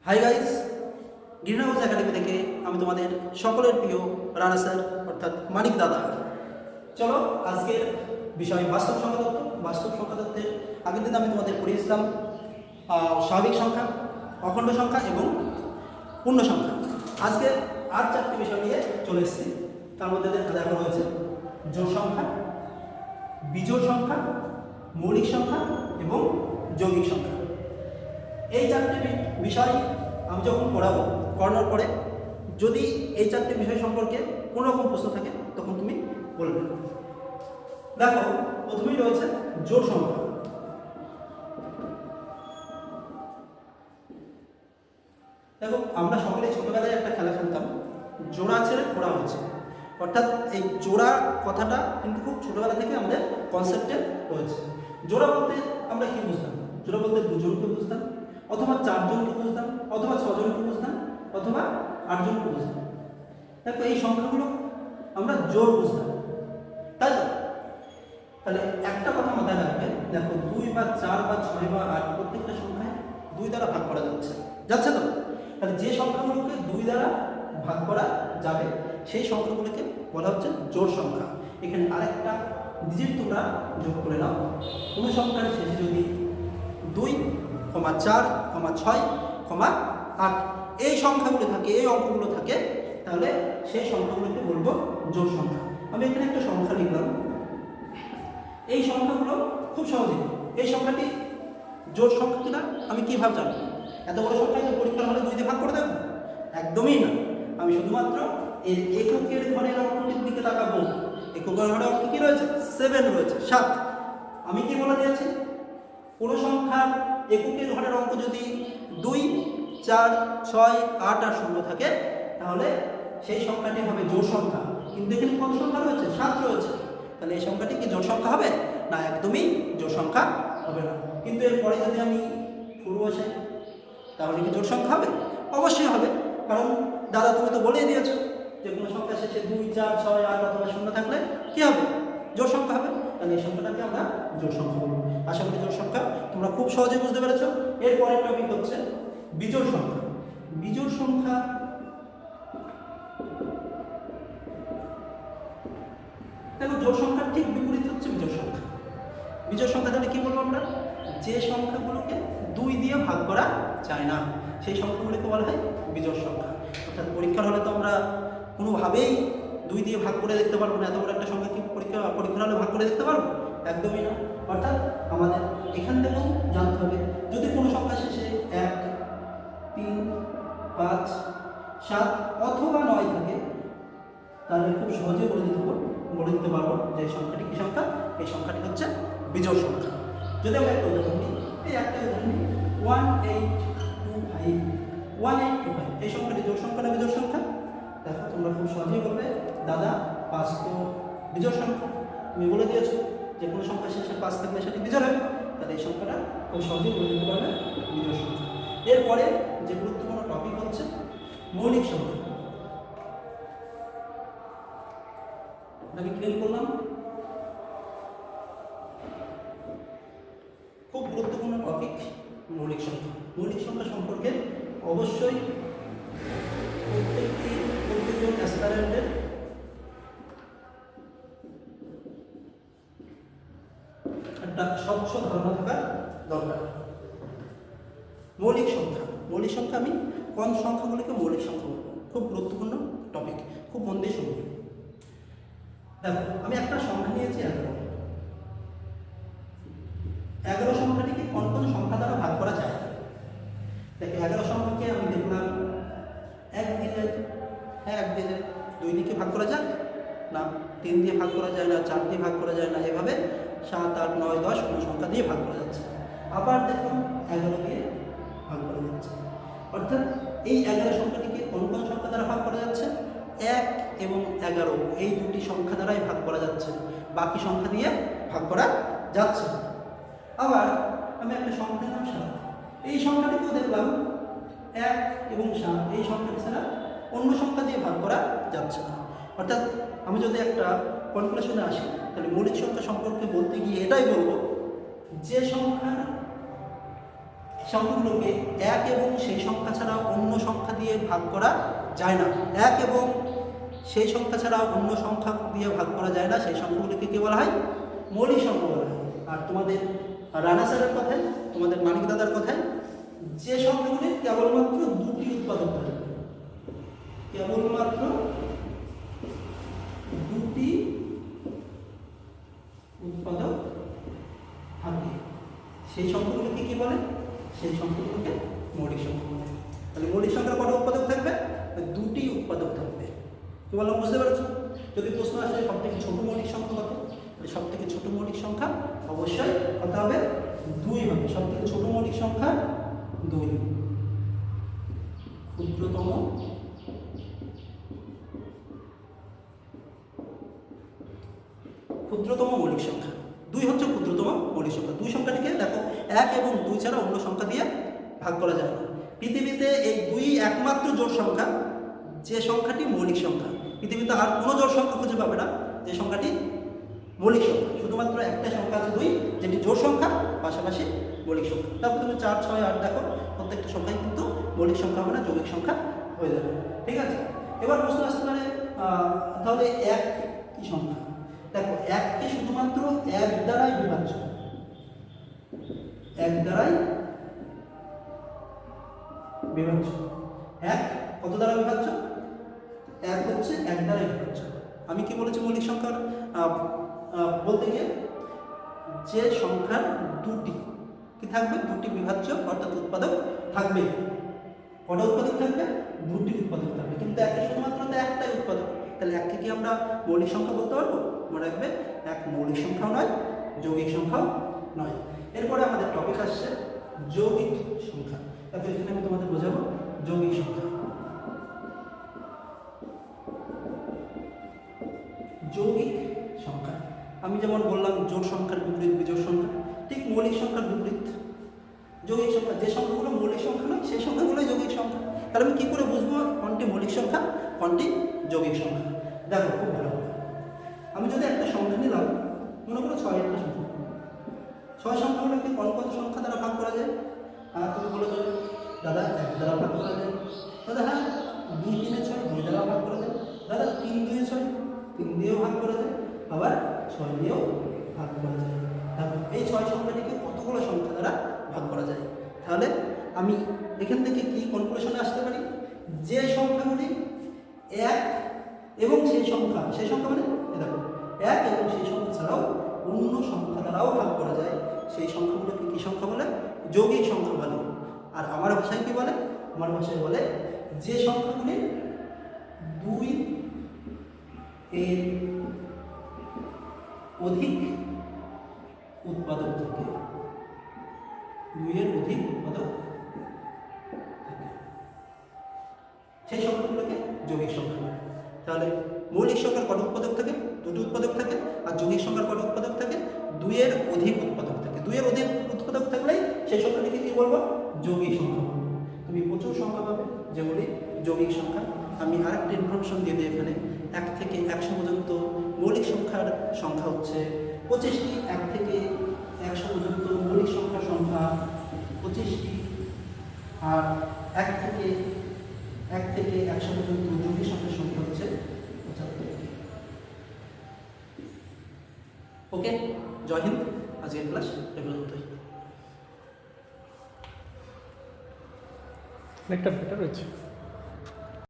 Hi guys, green house academy থেকে আমি তোমাদের সকলের প্রিয় রানা স্যার অর্থাৎ মানিক দাদা। চলো আজকের বিষয় বাস্তব সংখ্যা তত্ত্ব। বাস্তব সংখ্যা তত্ত্বের আগের দিন আমি তোমাদের পড়িয়েছিলাম স্বাভাবিক সংখ্যা, অখণ্ড সংখ্যা এবং পূর্ণ সংখ্যা। আজকে আর চারটি বিষয় নিয়ে চলে এসেছি। তার মধ্যে দেখা রয়েছে জোড় সংখ্যা, বিজোড় সংখ্যা, মৌলিক সংখ্যা এবং যৌগিক সংখ্যা। এই চারটি বিষয় আমি যখন পড়ানোর পরে যদি এই চারটি বিষয় সম্পর্কে কোনো রকম প্রশ্ন থাকে তখন তুমি বলবে। দেখো, প্রথমেই রয়েছে জোড় সংখ্যা। দেখো, আমরা সকলেই ছোটবেলায় একটা খেলা খেলতাম, জোড়া ছেড়ে ঘোড়া হচ্ছে। অর্থাৎ এই জোড়া কথাটা কিন্তু খুব ছোটবেলা থেকে আমাদের কনসেপ্টে রয়েছে। জোড়া বলতে আমরা কি বুঝতাম? জোড়া বলতে দুজনকে বুঝতাম, অথবা চারজনকে বুঝতাম, অথবা ছজনকে বুঝতাম, অথবা আটজনকে বুঝতাম। দেখো, এই সংখ্যাগুলো আমরা জোড় বুঝতাম, তাই তো? তাহলে একটা কথা মাথায় রাখবে, দেখো 2 বা 4 বা 6 বা 8 প্রত্যেকটা সংখ্যায় 2 দ্বারা ভাগ করা যাচ্ছে তো? তাহলে যে সংখ্যাগুলোকে 2 দ্বারা ভাগ করা যাবে সেই সংখ্যাগুলোকে বলা হচ্ছে জোড় সংখ্যা। এখানে আরেকটা ডিজিট তোমরা যোগ করে নাও। কোনো সংখ্যার শেষে যদি 2, 4, 6, 8 এই সংখ্যাগুলো থাকে, এই অঙ্কগুলো থাকে, তাহলে সেই সংখ্যাগুলোকে বলবো জোড় সংখ্যা। আমি এখানে একটা সংখ্যা লিখলাম। এই সংখ্যাগুলো খুব সহজে, এই সংখ্যাটি জোড় সংখ্যা কিনা আমি কীভাবে জানবো? এত বড় সংখ্যাকে পরীক্ষার হলে 2 দিয়ে ভাগ করে দেবো? একদমই না। আমি শুধুমাত্র এর এককের ঘরের অঙ্কটির দিকে তাকাবো। এককের ঘরের অঙ্ক কি রয়েছে? 7 রয়েছে, 7। আমি কি বলে দিয়েছি? কোনো সংখ্যার এককের ঘরের অঙ্ক যদি 2, 4, 6, 8 আর 0 থাকে, তাহলে সেই সংখ্যাটি হবে জোড় সংখ্যা। কিন্তু এখানে কত সংখ্যা রয়েছে? 7 রয়েছে। তাহলে এই সংখ্যাটি কি জোড় সংখ্যা হবে? না, একদমই জোড় সংখ্যা হবে না। কিন্তু এরপরে যদি আমি শুরু বসাই, তাহলে কি জোড় সংখ্যা হবে? অবশ্যই হবে, কারণ দাদা তুমি তো বলেই দিয়েছো যে কোনো সংখ্যা শেষে 2, 4, 6, 8 অথবা 0 থাকলে কি হবে? জোড় সংখ্যা হবে। তাহলে এই সংখ্যাটাকে আমরা জোড় সংখ্যা বলবো। আশা করি জোড় সংখ্যা তোমরা খুব সহজে বুঝতে পেরেছো। এরপরের টপিক হচ্ছে বিজোড় সংখ্যা। বিজোড় সংখ্যা দেখো, জোড় সংখ্যার ঠিক বিপরীত হচ্ছে বিজোড় সংখ্যা। বিজোড় সংখ্যা তাহলে কি বলবো আমরা? যে সংখ্যাগুলোকে 2 দিয়ে ভাগ করা যায় না সেই সংখ্যাগুলোকে বলা হয় বিজোড় সংখ্যা। অর্থাৎ পরীক্ষার হলে তো আমরা কোনোভাবেই 2 দিয়ে ভাগ করে দেখতে পারবো না। এত বড় একটা সংখ্যা কি পরীক্ষার হলে ভাগ করে দেখতে পারবো? একদমই না। অর্থাৎ আমাদের এখান থেকেও জানতে হবে, যদি কোনো সংখ্যা শেষে 1, 3, 5, 7 অথবা 9 থাকে, তাহলে খুব সহজে বলে দিতে পারবো যে সংখ্যাটি কি সংখ্যা? এই সংখ্যাটি হচ্ছে বিজোড় সংখ্যা। যদি আমরা একটা উদাহরণ নিই, এই একটা উদাহরণ নিই, 1825, 1825 এই সংখ্যাটি জোড় সংখ্যা না বিজোড় সংখ্যা? দেখো, তোমরা খুব সহজেই বলবে দাদা 5 তো বিজোড় সংখ্যা। তুমি বলে দিয়েছো যে কোনো সংখ্যা শেষে 5 থাকলে সেটি বিজোড় হবে। তাহলে এই সংখ্যাটা খুব সহজেই বলে দিতে পারবে বিজোড় সংখ্যা। এরপরে যে গুরুত্বপূর্ণ টপিক হচ্ছে মৌলিক সংখ্যা। আমি ক্লিয়ার করলাম, খুব গুরুত্বপূর্ণ টপিক মৌলিক সংখ্যা। মৌলিক সংখ্যা সম্পর্কে অবশ্যই প্রত্যেকজন অ্যাসপারেন্টের একটা স্বচ্ছ ধারণা থাকার দরকার। মৌলিক সংখ্যা, মৌলিক সংখ্যা আমি কোন সংখ্যাগুলিকে মৌলিক সংখ্যা বলবো? খুব গুরুত্বপূর্ণ টপিক, খুব মন দিয়ে শুনবে। দেখো, আমি একটা সংখ্যা নিয়েছি 11। 11 সংখ্যাটিকে কোন কোন সংখ্যা দ্বারা ভাগ করা যায়? দেখো, 11 সংখ্যাকে আমি দেখলাম 1 দিলে, 2 দিকে ভাগ করা যায় না, 3 দিয়ে ভাগ করা যায় না, 4 দিয়ে ভাগ করা যায় না, এভাবে 7, 8, 9, 10 কোনো সংখ্যা দিয়ে ভাগ করা যাচ্ছে। আবার দেখুন 11 দিয়ে ভাগ করা যাচ্ছে। অর্থাৎ এই 11 সংখ্যাটিকে কোন কোন সংখ্যা দ্বারা ভাগ করা যাচ্ছে? 1 এবং 11 এই দুটি সংখ্যা দ্বারাই ভাগ করা যাচ্ছে, বাকি সংখ্যা দিয়ে ভাগ করা যাচ্ছে। আবার আমি একটা সংখ্যা নিলাম 7, এই সংখ্যাটিকেও দেখলাম 1 এবং 7 এই সংখ্যাটি ছাড়া অন্য সংখ্যা দিয়ে ভাগ করা যাচ্ছে না। অর্থাৎ আমি যদি একটা কনক্লুশনে আসি, তাহলে মৌলিক সংখ্যা সম্পর্কে বলতে গিয়ে এটাই বলবো যে সংখ্যাগুলোকে 1 এবং সেই সংখ্যা ছাড়া ছাড়া অন্য সংখ্যা দিয়ে ভাগ করা যায় না। এক এবং সেই সংখ্যা ছাড়া অন্য সংখ্যা দিয়ে ভাগ করা যায় না, সেই সংখ্যাগুলিকে কী বলা হয়? মৌলিক সংখ্যা বলা হয়। আর তোমাদের রানা স্যারের কথায়, তোমাদের মানিক দাদার কথায়, যে সংখ্যাগুলি কেবলমাত্র দুটি উৎপাদক থাকে, কেবলমাত্র দুটি উৎপাদক থাকে, সেই সংখ্যাগুলিকে কি বলে? সেই সংখ্যাগুলিকে মৌলিক সংখ্যা বলে। তাহলে মৌলিক সংখ্যার কটা উৎপাদক থাকবে? দুটি উৎপাদক থাকবে। কি বললাম বুঝতে পেরেছো? যদি প্রশ্ন আসে সব থেকে ছোট মৌলিক সংখ্যা কত, সব থেকে ছোট মৌলিক সংখ্যা অবশ্যই কত হবে? 2 হবে। সব থেকে ছোট মৌলিক সংখ্যা 2। ক্ষুদ্রতম মৌলিক সংখ্যা 2 হচ্ছে ক্ষুদ্রতম মৌলিক সংখ্যা। 2 সংখ্যাটিকে দেখো 1 এবং 2 ছাড়া অন্য সংখ্যা দিয়ে ভাগ করা যায় না। পৃথিবীতে এই 2 একমাত্র জোড় সংখ্যা, যে সংখ্যাটি মৌলিক সংখ্যা। পৃথিবীতে আর কোনো জোড় সংখ্যা খুঁজে পাবে না যে সংখ্যাটি মৌলিক সংখ্যা। শুধুমাত্র একটা সংখ্যা আছে 2, যেটি জোড় সংখ্যা, পাশাপাশি মৌলিক সংখ্যা। তারপর তুমি 4, 6, 8 দেখো, প্রত্যেকটা সংখ্যাই কিন্তু মৌলিক সংখ্যা হবে না, যৌগিক সংখ্যা হয়ে যাবে। ঠিক আছে? এবার প্রশ্ন আসতে পারে তাহলে 1 কি সংখ্যা? দেখো 1 কে শুধুমাত্র 1 দ্বারাই বিভাজ্য। 1 দ্বারাই বিভাজ্য। 1 কত দ্বারা বিভাজ্য? 1 হচ্ছে 1 দ্বারাই বিভাজ্য। আমি কি বলেছি মৌলিক সংখ্যার বলতে গিয়ে? যে সংখ্যার দুটি কি থাকবে? দুটি বিভাজ্য অর্থাৎ উৎপাদক থাকবে। কটা উৎপাদক থাকবে? দুটি উৎপাদক থাকবে। কিন্তু 1 শুধুমাত্র তো একটাই উৎপাদক। তাহলে 1কে কি আমরা মৌলিক সংখ্যা বলতে পারবো? মনে রাখবে 1 মৌলিক সংখ্যাও নয়, যৌগিক সংখ্যাও নয়। এরপরে আমাদের টপিক আসছে যৌগিক সংখ্যা। তারপর এখানে আমি তোমাদের বোঝাবো যৌগিক সংখ্যা। যৌগিক সংখ্যা আমি যেমন বললাম জোড় সংখ্যার বিপরীত বিজোড় সংখ্যা, ঠিক মৌলিক সংখ্যার বিপরীত যৌগিক সংখ্যা। যে সংখ্যাগুলো মৌলিক সংখ্যা নয় সেই সংখ্যাগুলোই যৌগিক সংখ্যা। তাহলে আমি কী করে বুঝবো কোনটি মৌলিক সংখ্যা, কোনটি যৌগিক সংখ্যা? দেখো খুব ভালো করে, আমি যদি একটা সংখ্যা নিলাম, মনে করো 6 একটা সংখ্যা, 6 সংখ্যাগুলোকে কত সংখ্যা দ্বারা ভাগ করা যায়? তুমি বলে যাবে দাদা 1 দ্বারা ভাগ করা যায়। দাদা হ্যাঁ 2 3 6 2 দ্বারা ভাগ করা যায়। দাদা 3 2 6 3 দিয়েও ভাগ করা যায়, আবার 6 দিয়েও ভাগ করা যায়। তারপর এই 6 সংখ্যাটিকে কতগুলো সংখ্যা দ্বারা ভাগ করা যায়? তাহলে আমি এখান থেকে কি কনক্লুশনে আসতে পারি? যে সংখ্যাগুলি 1 এবং সেই সংখ্যা মানে দেখো 1 এবং সেই সংখ্যা ছাড়াও অন্য সংখ্যা দ্বারাও ভাগ করা যায়, সেই সংখ্যাগুলোকে কি সংখ্যা বলে? যৌগিক সংখ্যা বলে। আর আমার ভাষায় কি বলে? আমার ভাষায় বলে যে সংখ্যাগুলি 2 এর অধিক উৎপাদক থাকে, 2 এর অধিক উৎপাদক থাকে, সেই সংখ্যাগুলোকে যৌগিক সংখ্যা বলে। তাহলে মৌলিক সংখ্যার কত উৎপাদক থাকে? 2টি উৎপাদক থাকে। আর যৌগিক সংখ্যার কত উৎপাদক থাকে? 2 এর অধিক উৎপাদক থাকে। 2 এর অধিক উৎপাদক থাকলেই সেই সংখ্যাটিকে কি বলবো? যৌগিক সংখ্যা বলবো। তুমি প্রচুর সংখ্যা পাবে যেগুলি যৌগিক সংখ্যা। আমি আরেকটা ইনফরমেশন দিয়ে দিই এখানে, 1 থেকে 100 পর্যন্ত মৌলিক সংখ্যার সংখ্যা হচ্ছে 25টি। 1 থেকে 100 পর্যন্ত মৌলিক সংখ্যার সংখ্যা 25টি। আর 1 থেকে 100 পর্যন্ত যৌগিক সংখ্যার সংখ্যা হচ্ছে 75টি। ওকে, জয় হিন্দ। আজকের ক্লাস এ পর্যন্তই। অনেকটা বেটার হয়েছে।